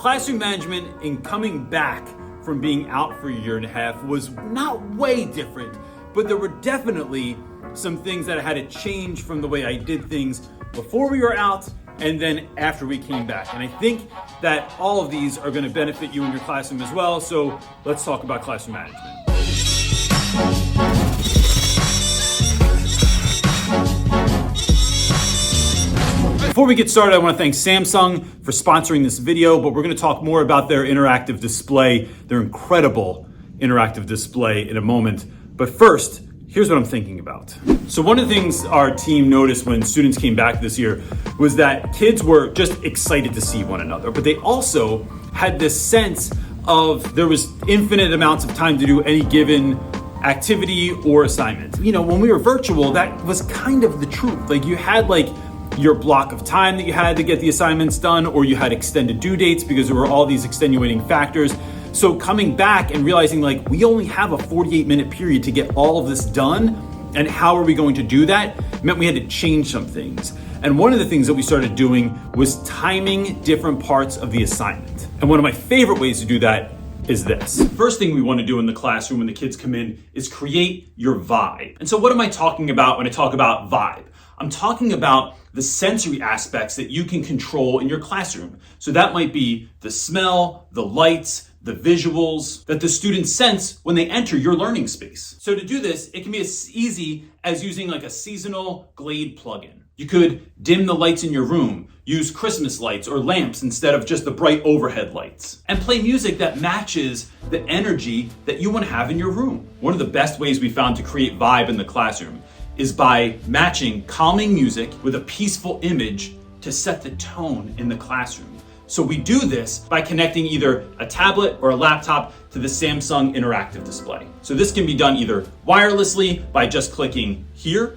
Classroom management in coming back from being out for a year and a half was not way different, but there were definitely some things that I had to change from the way I did things before we were out and then after we came back. And I think that all of these are going to benefit you in your classroom as well. So let's talk about classroom management. Before we get started, I want to thank Samsung for sponsoring this video, but we're going to talk more about their interactive display, their incredible interactive display in a moment. But first, here's what I'm thinking about. So one of the things our team noticed when students came back this year was that kids were just excited to see one another, but they also had this sense of there was infinite amounts of time to do any given activity or assignment. You know, when we were virtual, that was kind of the truth. Like you had your block of time that you had to get the assignments done, or you had extended due dates because there were all these extenuating factors. So coming back and realizing we only have a 48-minute period to get all of this done, and how are we going to do that, meant we had to change some things. And one of the things that we started doing was timing different parts of the assignment. And one of my favorite ways to do that is this. First thing we want to do in the classroom when the kids come in is create your vibe. And so what am I talking about when I talk about vibe? I'm talking about the sensory aspects that you can control in your classroom. So that might be the smell, the lights, the visuals that the students sense when they enter your learning space. So to do this, it can be as easy as using a seasonal Glade plugin. You could dim the lights in your room, use Christmas lights or lamps instead of just the bright overhead lights, and play music that matches the energy that you want to have in your room. One of the best ways we found to create vibe in the classroom is by matching calming music with a peaceful image to set the tone in the classroom. So we do this by connecting either a tablet or a laptop to the Samsung interactive display. So this can be done either wirelessly by just clicking here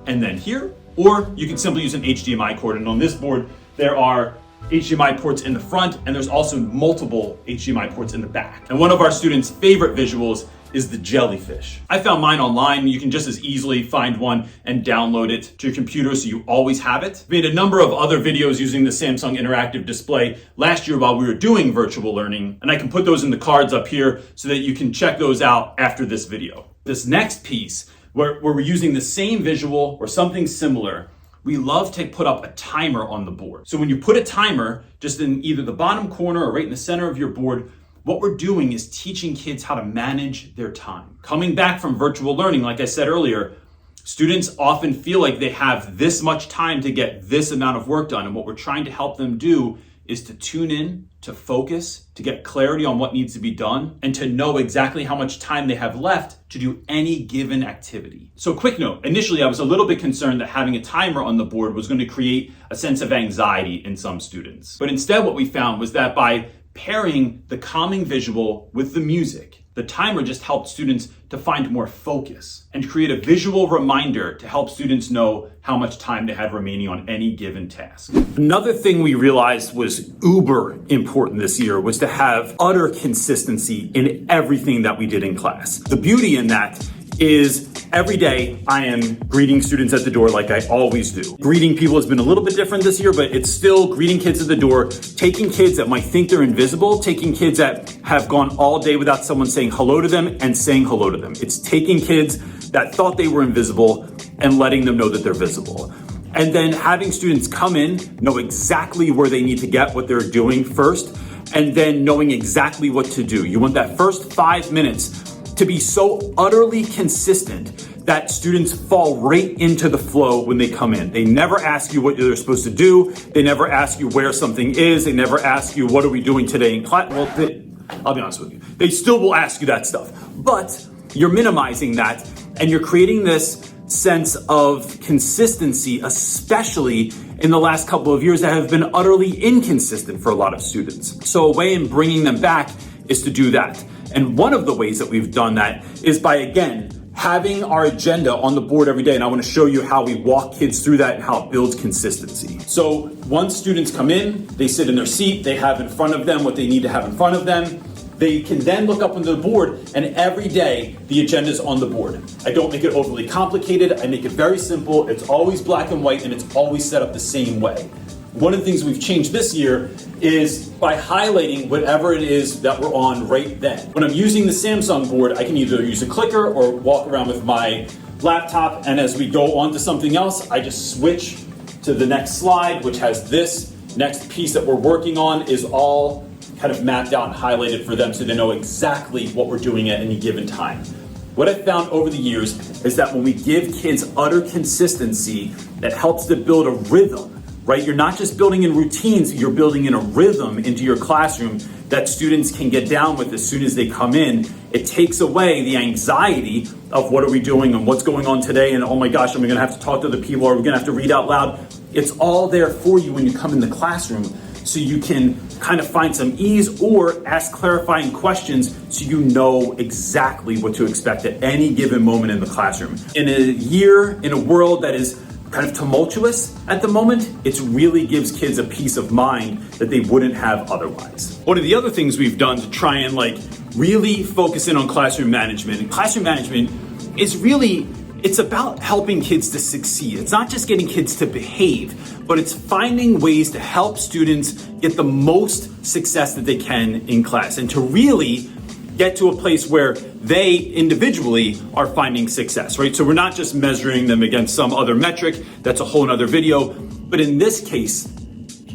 and then here, or you can simply use an HDMI cord. And on this board, there are HDMI ports in the front, and there's also multiple HDMI ports in the back. And one of our students' favorite visuals is the jellyfish. I found mine online. You can just as easily find one and download it to your computer so you always have it. We made a number of other videos using the Samsung interactive display last year while we were doing virtual learning, and I can put those in the cards up here so that you can check those out after this video. This next piece, where we're using the same visual or something similar, we love to put up a timer on the board. So when you put a timer just in either the bottom corner or right in the center of your board, what we're doing is teaching kids how to manage their time. Coming back from virtual learning, like I said earlier, students often feel like they have this much time to get this amount of work done. And what we're trying to help them do is to tune in, to focus, to get clarity on what needs to be done, and to know exactly how much time they have left to do any given activity. So quick note, initially I was a little bit concerned that having a timer on the board was going to create a sense of anxiety in some students. But instead what we found was that by pairing the calming visual with the music, the timer just helped students to find more focus and create a visual reminder to help students know how much time they had remaining on any given task. Another thing we realized was uber important this year was to have utter consistency in everything that we did in class. The beauty in that is every day I am greeting students at the door like I always do. Greeting people has been a little bit different this year, but it's still greeting kids at the door, taking kids that might think they're invisible, taking kids that have gone all day without someone saying hello to them and saying hello to them. It's taking kids that thought they were invisible and letting them know that they're visible. And then having students come in, know exactly where they need to get what they're doing first, and then knowing exactly what to do. You want that first 5 minutes to be so utterly consistent that students fall right into the flow when they come in. They never ask you what they're supposed to do. They never ask you where something is. They never ask you, what are we doing today in class? Well, I'll be honest with you. They still will ask you that stuff, but you're minimizing that and you're creating this sense of consistency, especially in the last couple of years that have been utterly inconsistent for a lot of students. So a way in bringing them back is to do that. And one of the ways that we've done that is by, again, having our agenda on the board every day. And I want to show you how we walk kids through that and how it builds consistency. So once students come in, they sit in their seat, they have in front of them what they need to have in front of them. They can then look up on the board, and every day the agenda is on the board. I don't make it overly complicated. I make it very simple. It's always black and white, and it's always set up the same way. One of the things we've changed this year is by highlighting whatever it is that we're on right then. When I'm using the Samsung board, I can either use a clicker or walk around with my laptop, and as we go on to something else, I just switch to the next slide, which has this next piece that we're working on is all kind of mapped out and highlighted for them so they know exactly what we're doing at any given time. What I've found over the years is that when we give kids utter consistency, that helps to build a rhythm, right? You're not just building in routines, you're building in a rhythm into your classroom that students can get down with as soon as they come in. It takes away the anxiety of what are we doing and what's going on today, and oh my gosh, am I gonna have to talk to other people, or are we gonna have to read out loud? It's all there for you when you come in the classroom, so you can kind of find some ease or ask clarifying questions so you know exactly what to expect at any given moment in the classroom. In a year, in a world that is kind of tumultuous at the moment, it really gives kids a peace of mind that they wouldn't have otherwise. One of the other things we've done to try and really focus in on classroom management, is really, it's about helping kids to succeed. It's not just getting kids to behave, but it's finding ways to help students get the most success that they can in class and to really get to a place where they individually are finding success, right? So we're not just measuring them against some other metric, that's a whole nother video. But in this case,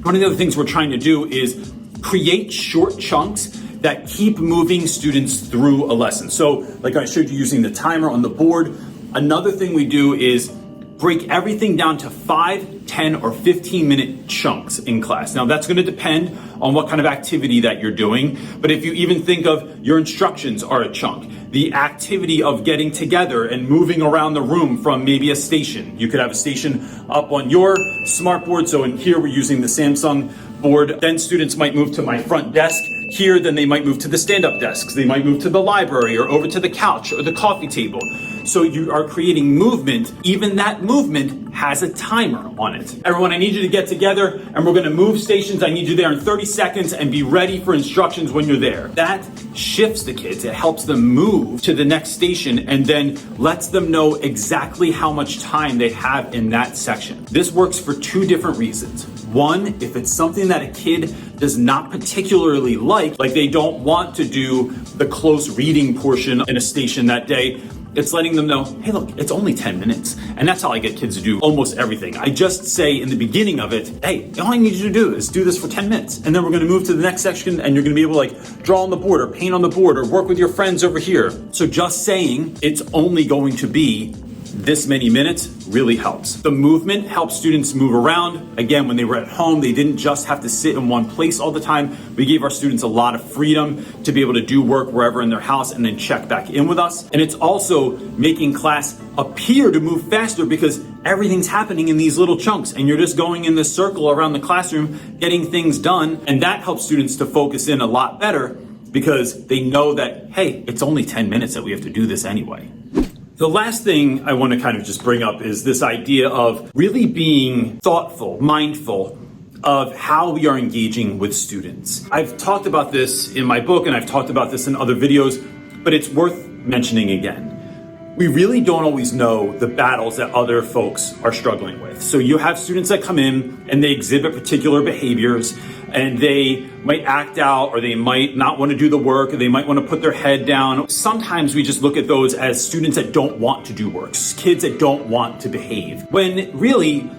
one of the other things we're trying to do is create short chunks that keep moving students through a lesson. So like I showed you using the timer on the board, another thing we do is break everything down to 5, 10, or 15-minute chunks in class. Now that's gonna depend on what kind of activity that you're doing, but if you even think of your instructions are a chunk, the activity of getting together and moving around the room from maybe a station. You could have a station up on your smart board, so in here we're using the Samsung board. Then students might move to my front desk here, then they might move to the stand-up desks, they might move to the library or over to the couch or the coffee table. So you are creating movement. Even that movement has a timer on it. Everyone, I need you to get together and we're gonna move stations. I need you there in 30 seconds and be ready for instructions when you're there. That shifts the kids. It helps them move to the next station and then lets them know exactly how much time they have in that section. This works for two different reasons. One, if it's something that a kid does not particularly like they don't want to do the close reading portion in a station that day, it's letting them know, hey look, it's only 10 minutes. And that's how I get kids to do almost everything. I just say in the beginning of it, hey, all I need you to do is do this for 10 minutes. And then we're gonna move to the next section and you're gonna be able to draw on the board or paint on the board or work with your friends over here. So just saying it's only going to be this many minutes really helps. The movement helps students move around. Again, when they were at home, they didn't just have to sit in one place all the time. We gave our students a lot of freedom to be able to do work wherever in their house and then check back in with us. And it's also making class appear to move faster because everything's happening in these little chunks and you're just going in this circle around the classroom, getting things done. And that helps students to focus in a lot better because they know that, hey, it's only 10 minutes that we have to do this anyway. The last thing I want to kind of just bring up is this idea of really being thoughtful, mindful of how we are engaging with students. I've talked about this in my book and I've talked about this in other videos, but it's worth mentioning again. We really don't always know the battles that other folks are struggling with. So you have students that come in and they exhibit particular behaviors and they might act out or they might not want to do the work or they might want to put their head down. Sometimes we just look at those as students that don't want to do work, kids that don't want to behave, when really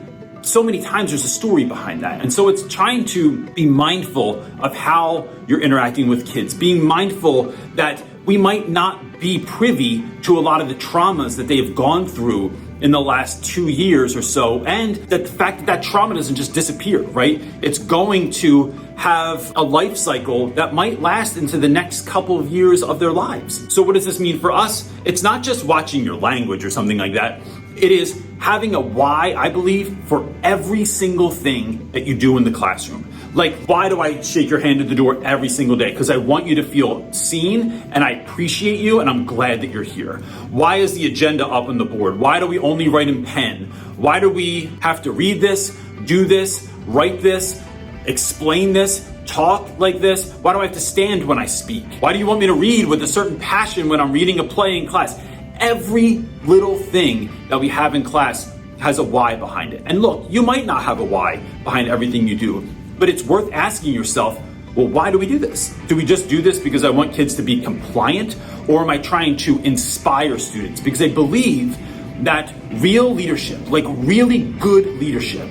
so many times there's a story behind that. And so it's trying to be mindful of how you're interacting with kids, being mindful that we might not be privy to a lot of the traumas that they have gone through in the last 2 years or so, and that the fact that that trauma doesn't just disappear, right? It's going to have a life cycle that might last into the next couple of years of their lives. So what does this mean for us? It's not just watching your language or something like that. It is having a why, I believe, for every single thing that you do in the classroom. Like, why do I shake your hand at the door every single day? Because I want you to feel seen and I appreciate you and I'm glad that you're here. Why is the agenda up on the board? Why do we only write in pen? Why do we have to read this, do this, write this, explain this, talk like this? Why do I have to stand when I speak? Why do you want me to read with a certain passion when I'm reading a play in class? Every little thing that we have in class has a why behind it. And look, you might not have a why behind everything you do, but it's worth asking yourself, well, why do we do this? Do we just do this because I want kids to be compliant? Or am I trying to inspire students? Because I believe that real leadership, like really good leadership,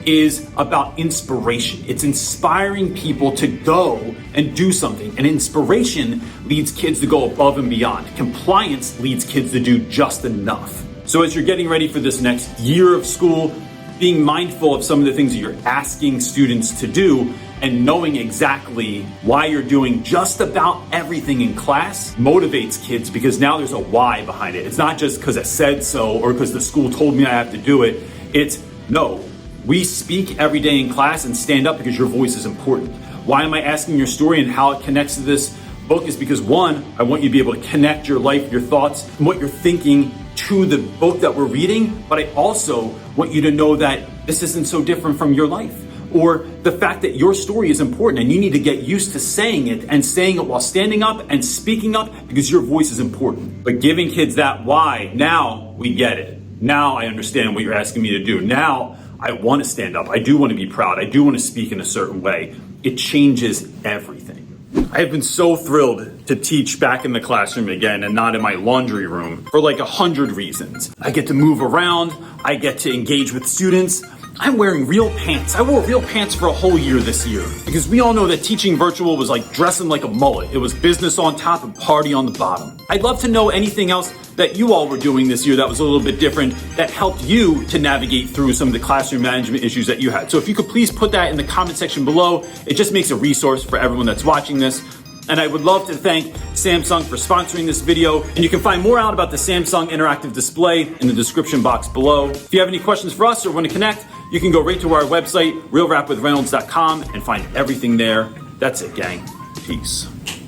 is about inspiration. It's inspiring people to go and do something. And inspiration leads kids to go above and beyond. Compliance leads kids to do just enough. So as you're getting ready for this next year of school, being mindful of some of the things that you're asking students to do and knowing exactly why you're doing just about everything in class motivates kids, because now there's a why behind it. It's not just because I said so or because the school told me I have to do it. It's no, we speak every day in class and stand up because your voice is important. Why am I asking your story and how it connects to this book is because one, I want you to be able to connect your life, your thoughts, and what you're thinking to the book that we're reading, but I also want you to know that this isn't so different from your life, or the fact that your story is important and you need to get used to saying it and saying it while standing up and speaking up because your voice is important. But giving kids that why, now we get it. Now I understand what you're asking me to do. Now I want to stand up. I do want to be proud. I do want to speak in a certain way. It changes everything. I have been so thrilled to teach back in the classroom again and not in my laundry room for like 100 reasons. I get to move around. I get to engage with students. I'm wearing real pants. I wore real pants for a whole year this year because we all know that teaching virtual was like dressing like a mullet. It was business on top and party on the bottom. I'd love to know anything else that you all were doing this year that was a little bit different, that helped you to navigate through some of the classroom management issues that you had. So if you could please put that in the comment section below, it just makes a resource for everyone that's watching this. And I would love to thank Samsung for sponsoring this video. And you can find more out about the Samsung interactive display in the description box below. If you have any questions for us or want to connect, you can go right to our website, realrapwithreynolds.com, and find everything there. That's it, gang. Peace.